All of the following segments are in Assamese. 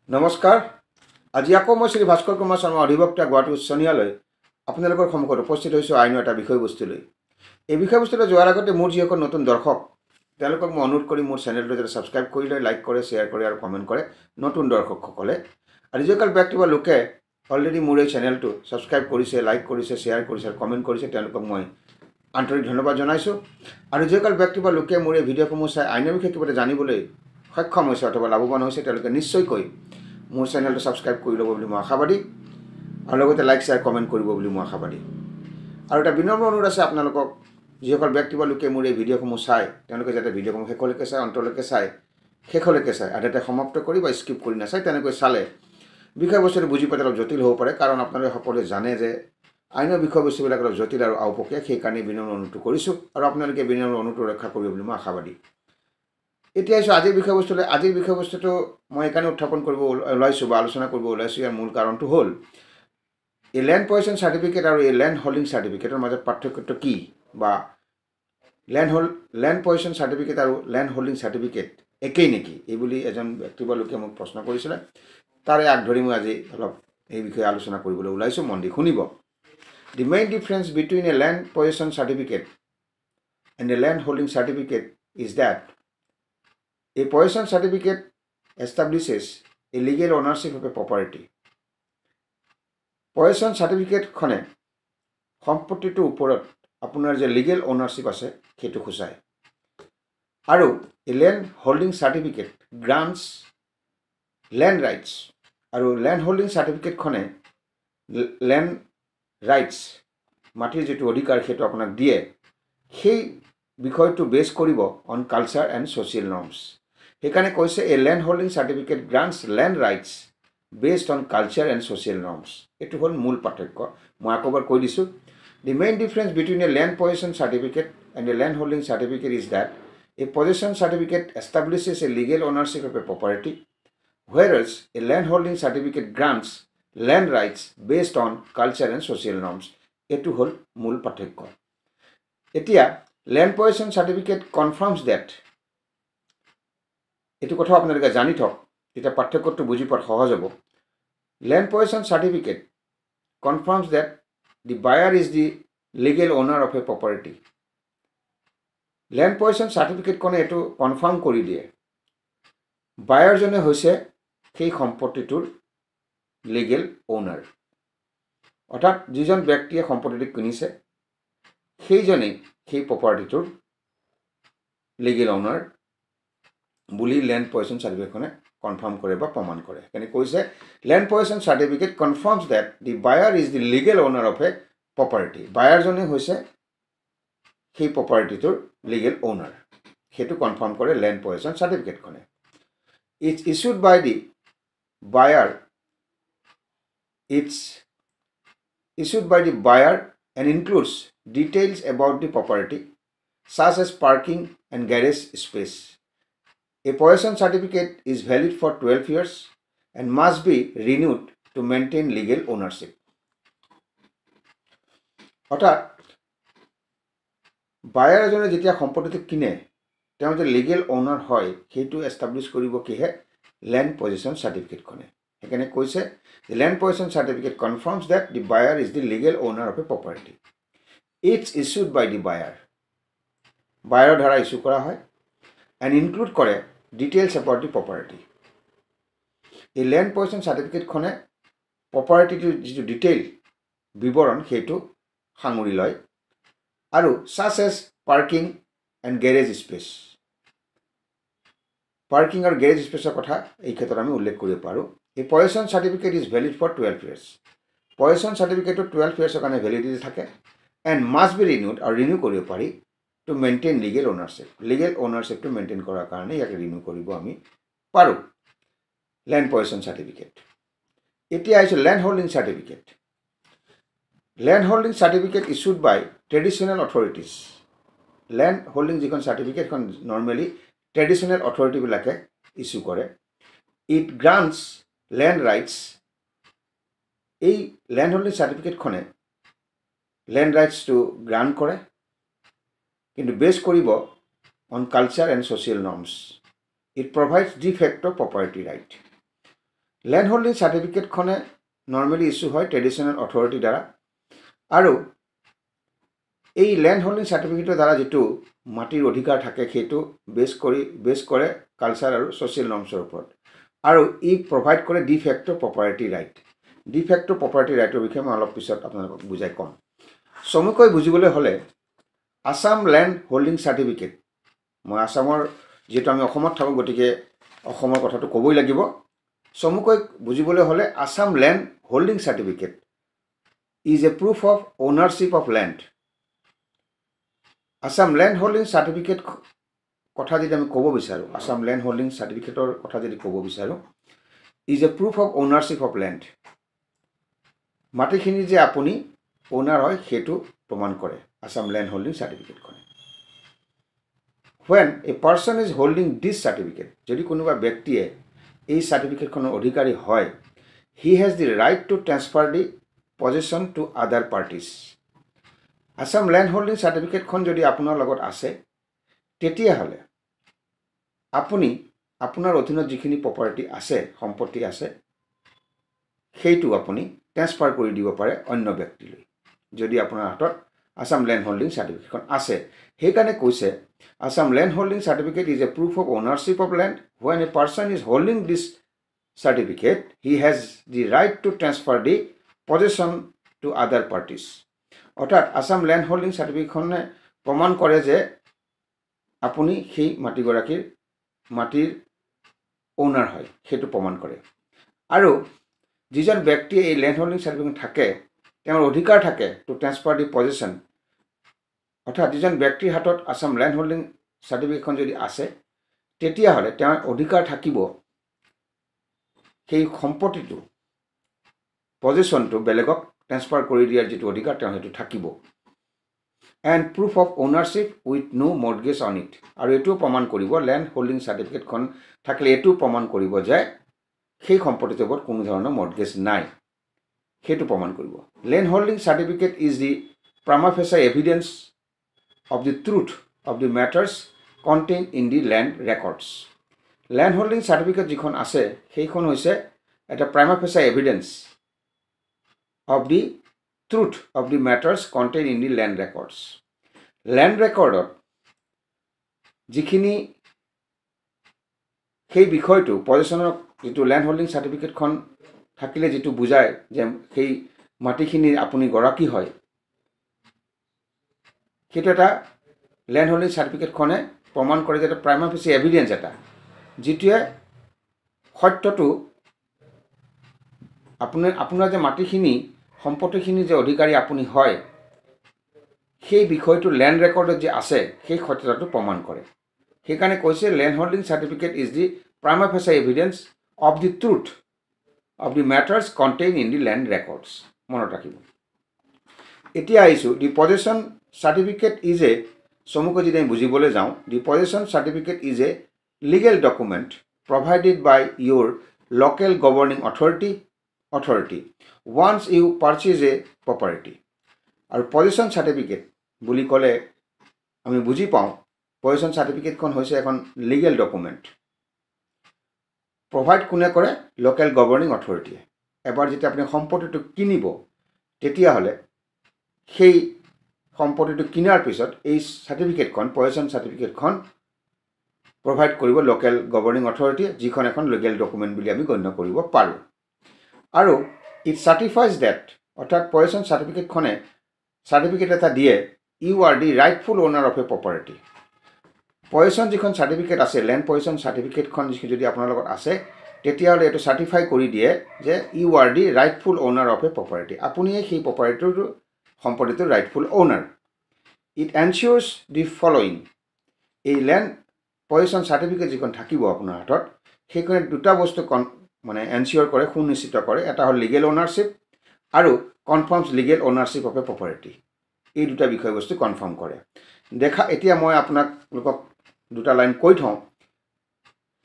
নমস্কাৰ। আজি আকৌ মই শ্ৰী ভাস্কৰ কুমাৰ শৰ্মা অধিবক্তা গুৱাহাটী উচ্চ ন্যায়ালয় আপোনালোকৰ সন্মুখত উপস্থিত হৈছোঁ আইনৰ এটা বিষয়বস্তু লৈ। এই বিষয়বস্তুটো যোৱাৰ আগতে মোৰ যিসকল নতুন দৰ্শক তেওঁলোকক মই অনুৰোধ কৰি মোৰ চেনেলটো যাতে ছাবস্ক্ৰাইব কৰি লয়, লাইক কৰে, শ্বেয়াৰ কৰে আৰু কমেণ্ট কৰে নতুন দৰ্শকসকলে। আৰু যিসকল ব্যক্তি বা লোকে অলৰেডি মোৰ এই চেনেলটো ছাবস্ক্ৰাইব কৰিছে, লাইক কৰিছে, শ্বেয়াৰ কৰিছে আৰু কমেণ্ট কৰিছে তেওঁলোকক মই আন্তৰিক ধন্যবাদ জনাইছোঁ। আৰু যিসকল ব্যক্তি বা লোকে মোৰ এই ভিডিঅ'সমূহ চাই আইনৰ বিষয়ে কিবা এটা জানিবলৈ সক্ষম হৈছে অথবা লাভৱান হৈছে তেওঁলোকে নিশ্চয়কৈ মোৰ চেনেলটো ছাবস্ক্ৰাইব কৰি ল'ব বুলি মই আশাবাদী আৰু লগতে লাইক শ্বেয়াৰ কমেণ্ট কৰিব বুলি মই আশাবাদী। আৰু এটা বিনম্ৰ অনুৰোধ আছে আপোনালোকক, যিসকল ব্যক্তি বা লোকে মোৰ এই ভিডিঅ'সমূহ চাই তেওঁলোকে যাতে ভিডিঅ'সমূহ শেষলৈকে চাই, অন্তলৈকে চাই, শেষলৈকে চাই আৰু যাতে সমাপ্ত কৰি বা স্কিপ কৰি নাচায়। তেনেকৈ চালে বিষয়বস্তুটো বুজি পোৱাটো অলপ জটিল হ'ব পাৰে, কাৰণ আপোনালোকে সকলোৱে জানে যে আইনৰ বিষয়বস্তুবিলাক অলপ জটিল আৰু আওপকীয়া। সেইকাৰণে বিনম্ৰ অনুৰোধ কৰিছোঁ আৰু আপোনালোকে বিনম্ৰ অনুৰোধ ৰক্ষা কৰিব বুলি মই আশাবাদী। এতিয়া আহিছোঁ আজিৰ বিষয়বস্তুলৈ। আজিৰ বিষয়বস্তুটো মই এইকাৰণে উত্থাপন কৰিব ওলাইছোঁ বা আলোচনা কৰিব ওলাইছোঁ। ইয়াৰ মূল কাৰণটো হ'ল এই লেণ্ড পজিশ্যন চাৰ্টিফিকেট আৰু এই লেণ্ড হোল্ডিং চাৰ্টিফিকেটৰ মাজত পাৰ্থক্যটো কি, বা লেণ্ড পজিশ্যন চাৰ্টিফিকেট আৰু লেণ্ড হোল্ডিং চাৰ্টিফিকেট একেই নেকি, এই বুলি এজন ব্যক্তি বা লোকে মোক প্ৰশ্ন কৰিছিলে। তাৰে আগ ধৰি মই আজি অলপ এই বিষয়ে আলোচনা কৰিবলৈ ওলাইছোঁ। মন দি শুনিব। দি main difference between a land position certificate and a land holding certificate is that a possession certificate establishes a legal ownership of a property. Possession certificate খনে সম্পত্তিটোৰ ওপৰত আপোনাৰ যে লিগেল অনাৰশ্বিপ আছে সেইটো সূচায়। আৰু land holding certificate grants land rights, আৰু লেণ্ড হোল্ডিং চাৰ্টিফিকেটখনে লেণ্ড ৰাইটছ, মাটিৰ যিটো অধিকাৰ সেইটো আপোনাক দিয়ে। সেই বিষয়টো বেছ কৰিব on culture and social norms. সেইকাৰণে কৈছে a land holding certificate grants land rights based on culture and social norms. এইটো হ'ল মূল পাৰ্থক্য। মই আকৌ এবাৰ কৈ দিছোঁ। The main difference between a land position certificate and a land holding certificate is that a position certificate establishes a legal ownership of a property, whereas a land holding certificate grants land rights based on culture and social norms. এইটো হ'ল মূল পাৰ্থক্য। এতিয়া land position certificate confirms date, এইটো কথা আপোনালোকে জানি থওক, তেতিয়া পাৰ্থক্যটো বুজি পোৱাত সহজ হ'ব। Land position certificate confirms that the buyer is the legal owner of a property. Land position চাৰ্টিফিকেটখনে এইটো কনফাৰ্ম কৰি দিয়ে বায়াৰজনে হৈছে সেই সম্পত্তিটোৰ লিগেল অ'নাৰ। অৰ্থাৎ যিজন ব্যক্তিয়ে সম্পত্তিটো কিনিছে সেইজনেই সেই প্ৰপাৰ্টিটোৰ লিগেল অ'নাৰ বুলি লেণ্ড পজিশ্যন চাৰ্টিফিকেটখনে কনফাৰ্ম কৰে বা প্ৰমাণ কৰে। সেইকাৰণে কৈছে land position certificate confirms that the buyer is the legal owner of a property. বায়াৰজনে হৈছে সেই প্ৰপাৰ্টিটোৰ লিগেল অ'নাৰ, সেইটো কনফাৰ্ম কৰে লেণ্ড পজিশ্যন চাৰ্টিফিকেটখনে। It's issued by the buyer. It's issued by the buyer and includes details about the property such as parking and garage space. A possession certificate is valid for 12 years and must be renewed to maintain legal ownership. অৰ্থাৎ বায়াৰ এজনে যেতিয়া সম্পত্তিটো কিনে তেওঁ যে লিগেল অ'নাৰ হয় সেইটো এষ্টাব্লিছ কৰিব কিহে, লেণ্ড পজিশ্যন চাৰ্টিফিকেটখনে। সেইকাৰণে কৈছে land position certificate confirms that the buyer is the legal owner of a property. It's issued by the buyer, বায়াৰৰ দ্বাৰা ইছ্যু কৰা হয়, এণ্ড ইনক্লুড কৰে ডিটেইলছ এবাউট দি প্ৰপাৰ্টি। এই লেণ্ড পজিশ্যন চাৰ্টিফিকেটখনে প্ৰপাৰ্টিটোৰ যিটো ডিটেইল বিৱৰণ সেইটো সাঙুৰি লয়, আৰু such as parking and garage space, parking আৰু গেৰেজ স্পেচৰ কথা এই ক্ষেত্ৰত আমি উল্লেখ কৰিব পাৰোঁ। এই position certificate is valid for 12 years। পজিশ্যন চাৰ্টিফিকেটটো 12 years কাৰণে ভেলিডিটি থাকে, এণ্ড মাষ্ট বি ৰিনিউড, আৰু ৰিনিউ কৰিব পাৰি to maintain legal ownership. Legal অ'নাৰশ্বিপটো মেইনটেইন কৰাৰ কাৰণে ইয়াক ৰিনিউ কৰিব আমি পাৰোঁ, লেণ্ড পজিশ্যন চাৰ্টিফিকেট। এতিয়া আহিছোঁ land holding certificate. Land holding certificate issued by traditional authorities. Land holding যিখন চাৰ্টিফিকেটখন নৰ্মেলি ট্ৰেডিশ্যনেল অথৰিটিবিলাকে ইছ্যু কৰে। ইট গ্ৰান্টছ লেণ্ড ৰাইটছ, এই লেণ্ড হোল্ডিং চাৰ্টিফিকেটখনে লেণ্ড ৰাইটছটো গ্ৰাণ্ট কৰে, কিন্তু বেছ কৰিব on culture and social norms. It provides de facto property right. Land holding সাৰ্টিফিকেটখনে নৰ্মেলি ইস্যু হয় ট্ৰেডিশ্যনেল অথৰিটিৰ দ্বাৰা আৰু এই ল্যান্ড হোল্ডিং সার্টিফিকেটের দ্বারা যেটো মাটির অধিকার থাকে সেইটো বেস করে কালচার আর সোশিয়াল নর্মসের উপর আর ই প্রভাইড করে de facto property right de facto property রাইটের বিষয়ে মই অলপ পিছত আপনাদের বুঝাই কম চমুকৈ বুঝিবলৈ হলে আসাম ল্যান্ড হোল্ডিং সার্টিফিকেট মই আসামৰ যেহেতু আমি অসমত থাকো গতিকে অসমৰ কথাটো ক'বই লাগিব চমুকৈ বুঝিবলৈ হলে Assam land holding certificate is A proof of ownership of land Assam land holding certificate কথা যদি আমি ক'ব বিচাৰোঁ আসাম ল্যান্ড হোল্ডিং সাৰ্টিফিকেটৰ কথা যদি ক'ব বিচাৰোঁ is a proof of ownership of land মাটিখিনি যে আপুনি ওনাৰ হয় সেইটো প্ৰমাণ কৰে আসাম ল্যান্ড হোল্ডিং সার্টিফিকেটখনে when a person is holding this certificate যদি কোনোবা ব্যক্তিয়ে এই সাৰ্টিফিকেটখনৰ অধিকাৰী হয় he has the right to transfer the possession to other parties Assam land holding সার্টিফিকেটখন যদি আপোনাৰ লগত আছে তেতিয়াহ'লে আপুনি আপোনাৰ অধীনত যিখিনি প্ৰপাৰ্টি আছে সম্পত্তি আছে সেইটো আপুনি ট্ৰান্সফাৰ কৰি দিব পাৰে অন্য ব্যক্তিলৈ যদি আপোনাৰ হাতত আসাম ল্যান্ড হোল্ডিং সাৰ্টিফিকেটখন আছে সেইকাৰণে কৈছে Assam land holding certificate is a proof of ownership of land when a person is holding this certificate he has the right to transfer the possession to other parties অৰ্থাৎ আসাম ল্যান্ড হোল্ডিং সাৰ্টিফিকেটখনে প্ৰমাণ কৰে যে আপুনি সেই মাটিগৰাকীৰ মাটিৰ ওনাৰ হয় সেইটো প্ৰমাণ কৰে আৰু যিজন ব্যক্তিয়ে এই ল্যান্ড হোল্ডিং সাৰ্টিফিকেট থাকে তেওঁৰ অধিকাৰ থাকে টু ট্ৰান্সফাৰ দি পজিশন অৰ্থাৎ যিজন ব্যক্তিৰ হাতত আসাম ল্যান্ড হোল্ডিং সাৰ্টিফিকেটখন যদি আছে তেতিয়াহ'লে তেওঁৰ অধিকাৰ থাকিব সেই সম্পত্তিটো পজিশনটো বেলেগক ট্ৰান্সফাৰ কৰি দিয়াৰ যেটো অধিকাৰ তেওঁ হেতু থাকিব and proof of ownership with no mortgage on it আৰু এটো প্ৰমাণ কৰিব ল্যান্ড হোল্ডিং সাৰ্টিফিকেটখন থাকিলে এটো প্ৰমাণ কৰিব যে সেই সম্পত্তিটোৰ ওপৰত কোনো ধৰণৰ মৰ্টগেজ নাই সেইটো প্ৰমাণ কৰিব land holding certificate is the prima facie evidence of the truth of the matters contained in the land records land holding certificate যিখন আছে সেইখন হৈছে এটা prima facie evidence of the truth of the matters contained in the land records land recordত যিখিনি সেই বিষয়টো পজিশনৰ যেটো ল্যান্ড হোল্ডিং সাৰ্টিফিকেটখন থাকিলে যেটো বুজায় যে সেই মাটিখিনি আপুনি গৰাকী হয় সেইটো এটা ল্যান্ড হোল্ডিং সাৰ্টিফিকেটখনে প্ৰমাণ কৰে যে এটা prima facie evidence এটা যেটোৱে সত্যটো আপোনাৰ যে মাটিখিনি সম্পত্তিখিনি যে অধিকাৰী আপুনি হয় সেই বিষয়টো ল্যান্ড ৰেকৰ্ডত যে আছে সেই সত্যতাটো প্ৰমাণ কৰে সেইকাৰণে কৈছে land holding certificate is the prima facie evidence of the truth of the matters contained in the land records মনত ৰাখিব এতিয়া আইছো the position certificate is a সমুকৈ যদি আমি বুজিবলৈ যাওঁ the position certificate is a legal document provided by your local governing authority once you purchase a property আৰু পজিশন সাৰ্টিফিকেট বুলি ক'লে আমি বুজি পাওঁ পজিশন সাৰ্টিফিকেটখন হৈছে এখন লিগেল ডকুমেন্ট প্ৰভাইড কোনে কৰে লোকাল গভৰ্নিং অথৰিটিয়ে এবাৰ যেতিয়া আপুনি সম্পত্তিটো কিনিব তেতিয়াহ'লে সেই সম্পত্তিটো কিনাৰ পিছত এই সাৰ্টিফিকেটখন পজিশন সাৰ্টিফিকেটখন প্ৰভাইড কৰিব লোকাল গভৰ্নিং অথৰিটিয়ে যিখন এখন লিগেল ডকুমেন্ট বুলি আমি গণ্য কৰিব পাৰোঁ আৰু ইট সাৰ্টিফাইজ দ্যাট অৰ্থাৎ পজিশন সার্টিফিকেটখনে সার্টিফিকেট এটা দিয়ে you are the rightful owner of a property possession যিখন সার্টিফিকেট আছে ল্যান্ড পজিশন সার্টিফিকেটখন যদি আপোনাৰ লগত আছে তেতিয়াহ'লে এটো সাৰ্টিফাই কৰি দিয়ে যে you are the rightful owner of a property আপুনি সেই প্ৰপাৰ্টিৰ সম্পত্তিৰ rightful owner it ensures the following এই ল্যান্ড পজিশন সাৰ্টিফিকেট যিখন থাকিব আপোনাৰ হাতত সেইখনে দুটা বস্তু মানে এনশিওৰ কৰে সুনিশ্চিত কৰে এটা হ'ল লিগেল ওনাৰশ্বিপ আৰু কনফাৰ্মছ লিগেল ওনাৰশ্বিপ অফ এ প্ৰপাৰ্টি এই দুটা বিষয়বস্তু কনফাৰ্ম কৰে দেখা এতিয়া মই আপোনালোকক দুটা লাইন কৈ থওঁ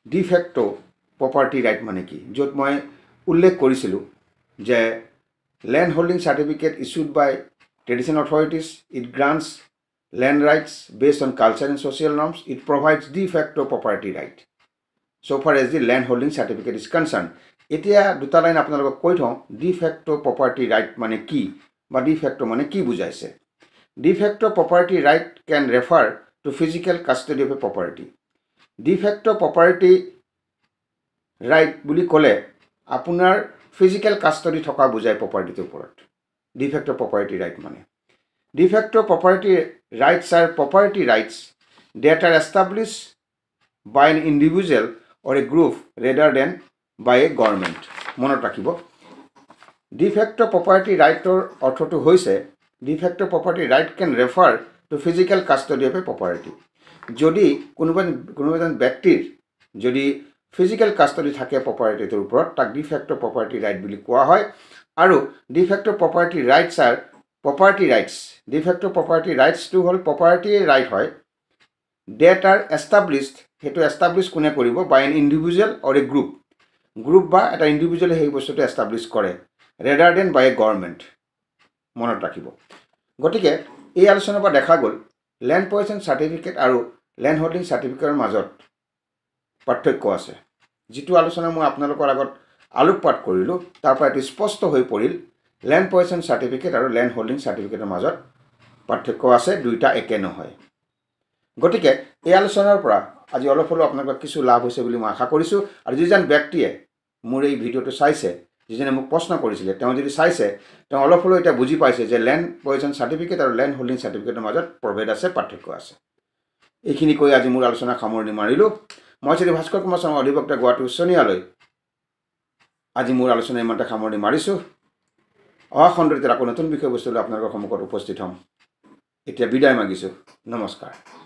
ডিফেক্টো প্ৰপাৰ্টি ৰাইট মানে কি য'ত মই উল্লেখ কৰিছিলোঁ যে land holding certificate issued by traditional authorities it grants land rights based on culture and social norms it provides de facto property right so far as the land holding certificate is concerned. এতিয়া দুটা লাইন আপোনালোকক কৈ থওঁ de facto property right মানে কি বা de facto মানে কি বুজাইছে de facto property right can refer to physical custody of a property de facto property right বুলি ক'লে আপোনাৰ physical custody থকা বুজায় property ওপৰত de facto property right মানে de facto property rights are property rights that are established by an individual or a group rather than by a government. মনত ৰাখিব de facto property rightৰ অৰ্থটো হৈছে de facto property right can refer to physical custody of a property. যদি কোনোবা এজন ব্যক্তিৰ যদি physical custody থাকে propertyটোৰ ওপৰত তাক de facto property right বুলি কোৱা হয় আৰু de facto property rights are property rights. De facto property rights টো হ'ল property right হয় that are established হেতু establish কোনে কৰিব by an individual or a group বা এটা ইন্ডিভিজুৱেলে সেই বস্তুটো এষ্টাব্লিছ কৰে rather than by a government. মনত ৰাখিব গতিকে এই আলোচনাৰ পৰা দেখা গ'ল ল্যান্ড পজিশন সাৰ্টিফিকেট আৰু ল্যান্ড হোল্ডিং সাৰ্টিফিকেটৰ মাজত পাৰ্থক্য আছে যিটো আলোচনা মই আপোনালোকৰ আগত আলোকপাত কৰিলোঁ তাৰ পৰা এটি স্পষ্ট হৈ পৰিল ল্যান্ড পজিশন সাৰ্টিফিকেট আৰু ল্যান্ড হোল্ডিং সাৰ্টিফিকেটৰ মাজত পাৰ্থক্য আছে দুইটা একে নহয় গতিকে এই আলোচনাৰ পৰা আজি অলপ হলেও আপোনালোকৰ কিছু লাভ হৈছে বুলি মই আশা কৰিছোঁ আৰু যিজন ব্যক্তিয়ে মোৰ এই ভিডিঅ'টো চাইছে যিজনে মোক প্ৰশ্ন কৰিছিলে তেওঁ যদি চাইছে তেওঁ অলপ হলেও এটা বুজি পাইছে যে ল্যান্ড পজিশন সাৰ্টিফিকেট আৰু ল্যান্ড হোল্ডিং সাৰ্টিফিকেটৰ মাজত প্ৰভেদ আছে পাৰ্থক্য আছে এইখিনি কৈ আজি মোৰ আলোচনা সামৰণি মাৰিলোঁ মই শ্ৰী ভাস্কৰ কুমাৰ শৰ্মা অধিবক্তা গুৱাহাটী উচ্চ ন্যায়ালয় আজি মোৰ আলোচনা ইমানতে সামৰণি মাৰিছোঁ অহা খণ্ডত আকৌ নতুন বিষয়বস্তু লৈ আপোনালোকৰ সন্মুখত উপস্থিত হ'ম এতিয়া বিদায় মাগিছোঁ নমস্কাৰ